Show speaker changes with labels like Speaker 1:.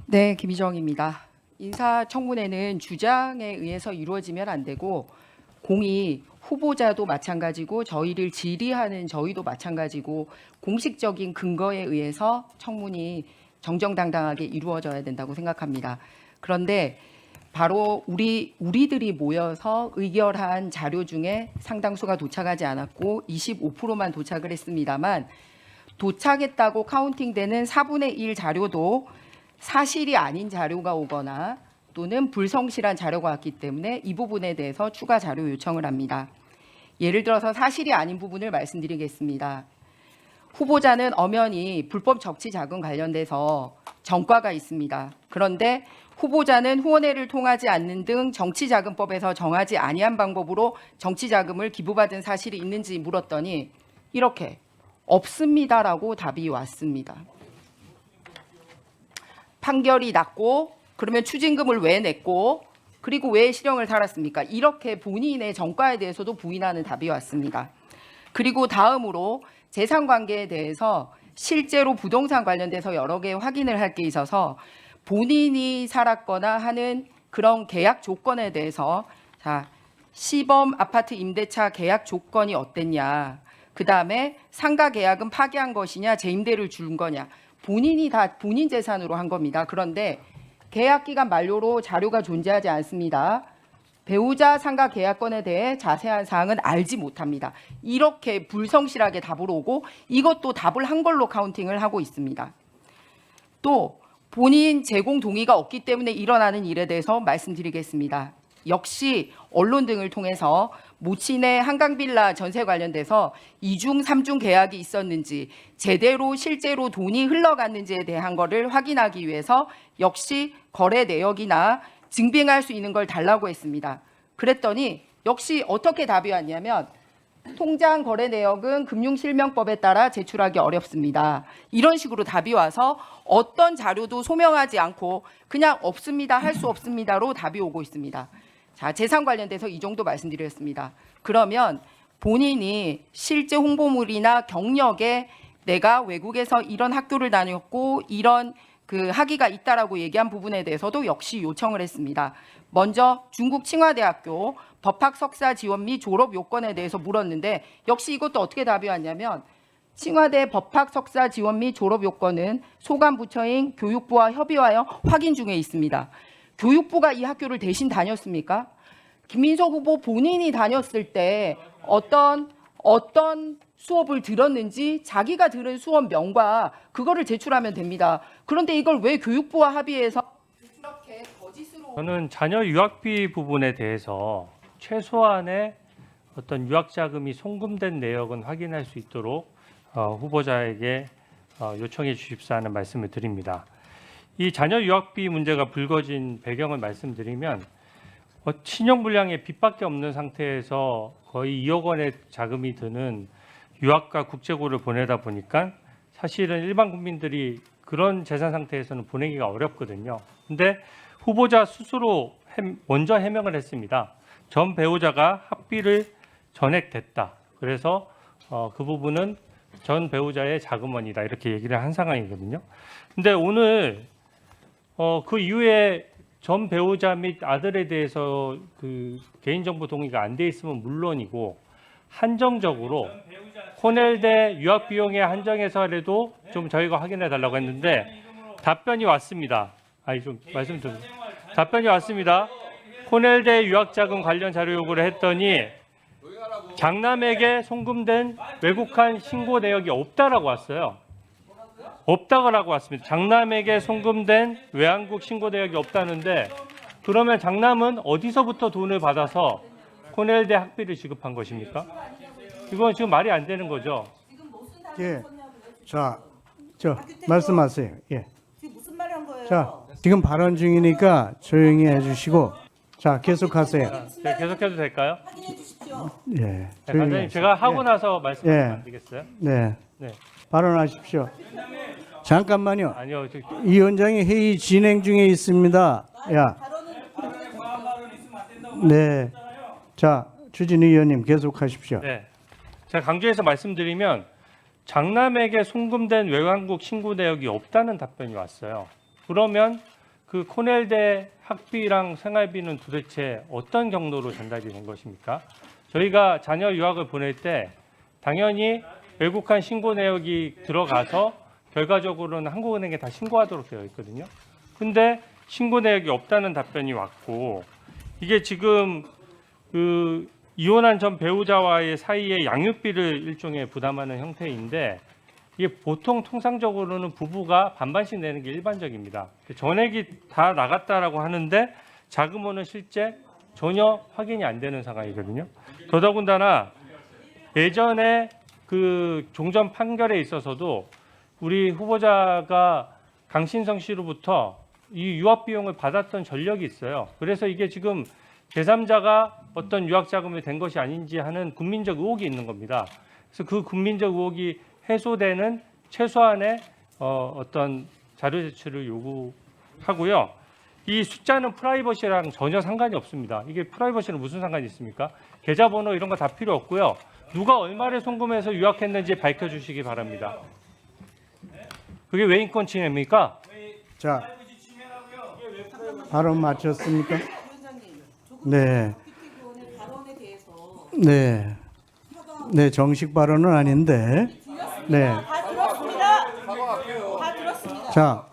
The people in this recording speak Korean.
Speaker 1: 네, 김희정입니다. 인사청문회는 주장에 의해서 이루어지면 안 되고 공이 후보자도 마찬가지고 저희를 질의하는 저희도 마찬가지고 공식적인 근거에 의해서 청문이 정정당당하게 이루어져야 된다고 생각합니다. 그런데 바로 우리들이 모여서 의결한 자료 중에 상당수가 도착하지 않았고 25%만 도착을 했습니다만 도착했다고 카운팅되는 4분의 1 자료도 사실이 아닌 자료가 오거나 또는 불성실한 자료가 왔기 때문에 이 부분에 대해서 추가 자료 요청을 합니다. 예를 들어서 사실이 아닌 부분을 말씀드리겠습니다. 후보자는 엄연히 불법 적치 자금 관련돼서 전과가 있습니다. 그런데 후보자는 후원회를 통하지 않는 등 정치자금법에서 정하지 아니한 방법으로 정치자금을 기부받은 사실이 있는지 물었더니 이렇게 없습니다라고 답이 왔습니다. 판결이 났고 그러면 추징금을 왜 냈고 그리고 왜 실형을 살았습니까? 이렇게 본인의 전과에 대해서도 부인하는 답이 왔습니다. 그리고 다음으로 재산관계에 대해서 실제로 부동산 관련돼서 여러 개 확인을 할 게 있어서 본인이 살았거나 하는 그런 계약 조건에 대해서 시범 아파트 임대차 계약 조건이 어땠냐, 그 다음에 상가 계약은 파기한 것이냐 재임대를 준 거냐, 본인이 다 본인 재산으로 한 겁니다. 그런데 계약 기간 만료로 자료가 존재하지 않습니다. 배우자 상가 계약건에 대해 자세한 사항은 알지 못합니다. 이렇게 불성실하게 답을 오고 이것도 답을 한 걸로 카운팅을 하고 있습니다. 또 본인 제공 동의가 없기 때문에 일어나는 일에 대해서 말씀드리겠습니다. 역시 언론 등을 통해서 모친의 한강빌라 전세 관련돼서 2중, 3중 계약이 있었는지 제대로 실제로 돈이 흘러갔는지에 대한 거를 확인하기 위해서 역시 거래 내역이나 증빙할 수 있는 걸 달라고 했습니다. 그랬더니 역시 어떻게 답이 왔냐면 통장 거래 내역은 금융실명법에 따라 제출하기 어렵습니다. 이런 식으로 답이 와서 어떤 자료도 소명하지 않고 그냥 없습니다, 할 수 없습니다로 답이 오고 있습니다. 자, 재산 관련돼서 이 정도 말씀드렸습니다. 그러면 본인이 실제 홍보물이나 경력에 내가 외국에서 이런 학교를 다녔고 이런 그 학위가 있다라고 얘기한 부분에 대해서도 역시 요청을 했습니다. 먼저 중국 칭화대학교 법학 석사 지원 및 졸업 요건에 대해서 물었는데 역시 이것도 어떻게 답이 왔냐면 칭화대 법학 석사 지원 및 졸업 요건은 소관 부처인 교육부와 협의하여 확인 중에 있습니다. 교육부가 이 학교를 대신 다녔습니까? 김민석 후보 본인이 다녔을 때 어떤 수업을 들었는지 자기가 들은 수업명과 그거를 제출하면 됩니다. 그런데 이걸 왜 교육부와 합의해서 이렇게 거짓으로?
Speaker 2: 저는 자녀 유학비 부분에 대해서 최소한의 어떤 유학자금이 송금된 내역은 확인할 수 있도록 후보자에게 요청해 주십사 하는 말씀을 드립니다. 이 자녀 유학비 문제가 불거진 배경을 말씀드리면 신용불량에 빚밖에 없는 상태에서 거의 2억 원의 자금이 드는 유학과 국제고를 보내다 보니까 사실은 일반 국민들이 그런 재산 상태에서는 보내기가 어렵거든요. 근데 후보자 스스로 먼저 해명을 했습니다. 전 배우자가 학비를 전액됐다. 그래서 그 부분은 전 배우자의 자금원이다. 이렇게 얘기를 한 상황이거든요. 근데 오늘 그 이후에 전 배우자 및 아들에 대해서 그 개인정보 동의가 안 돼 있으면 물론이고 한정적으로 코넬대 유학 비용에 한정해서라도 좀 저희가 확인해 달라고 했는데 답변이 왔습니다. 좀 말씀드립니다. 답변이 왔습니다. 코넬대 유학자금 관련 자료 요구를 했더니 장남에게 송금된 외국한 신고 내역이 없다라고 왔어요. 없다고 왔습니다. 장남에게 송금된 외환국 신고 내역이 없다는데 그러면 장남은 어디서부터 돈을 받아서 코넬대 학비를 지급한 것입니까? 이건 지금 말이 안 되는 거죠.
Speaker 3: 예. 자, 말씀하세요. 예.
Speaker 4: 지금 무슨 말 한 거예요?
Speaker 3: 자, 지금 발언 중이니까 조용히 해주시고, 자, 계속하세요.
Speaker 2: 제가 계속해도 될까요?
Speaker 4: 확인해 주십시오.
Speaker 3: 예.
Speaker 2: 네,
Speaker 3: 조용히
Speaker 2: 간장님 제가 하고 나서 말씀드리면 안 되겠어요?
Speaker 3: 네.
Speaker 2: 네.
Speaker 3: 발언하십시오. 잠깐만요.
Speaker 2: 아니요.
Speaker 3: 이 위원장이 회의 진행 중에 있습니다. 야. 네. 자, 추진희 의원님 계속하십시오.
Speaker 2: 네. 제가 강조해서 말씀드리면 장남에게 송금된 외환국 신고 내역이 없다는 답변이 왔어요. 그러면 그 코넬대 학비랑 생활비는 도대체 어떤 경로로 전달이 된 것입니까? 저희가 자녀 유학을 보낼 때 당연히 외국한 신고 내역이 들어가서 결과적으로는 한국은행에 다 신고하도록 되어 있거든요. 근데 신고 내역이 없다는 답변이 왔고, 이게 지금 그 이혼한 전 배우자와의 사이에 양육비를 일종의 부담하는 형태인데, 이게 보통 통상적으로는 부부가 반반씩 내는 게 일반적입니다. 전액이 다 나갔다라고 하는데 자금원은 실제 전혀 확인이 안 되는 상황이거든요. 더더군다나 예전에 그 종전 판결에 있어서도 우리 후보자가 강신성 씨로부터 이 유학 비용을 받았던 전력이 있어요. 그래서 이게 지금 제3자가 어떤 유학 자금이 된 것이 아닌지 하는 국민적 의혹이 있는 겁니다. 그래서 그 국민적 의혹이 해소되는 최소한의 어떤 자료 제출을 요구하고요. 이 숫자는 프라이버시랑 전혀 상관이 없습니다. 이게 프라이버시는 무슨 상관이 있습니까? 계좌번호 이런 거 다 필요 없고요. 누가 얼마를 송금해서 유학했는지 밝혀주시기 바랍니다. 그게 왜 인권 침해입니까?
Speaker 3: 자, 발언 마쳤습니까?
Speaker 4: 위원장님, 조금
Speaker 3: 네,
Speaker 4: PT 의원의 발언에 대해서
Speaker 3: 네, 네, 정식 발언은 아닌데, 네,
Speaker 4: 다 들었습니다. 다 들었습니다.
Speaker 3: 자,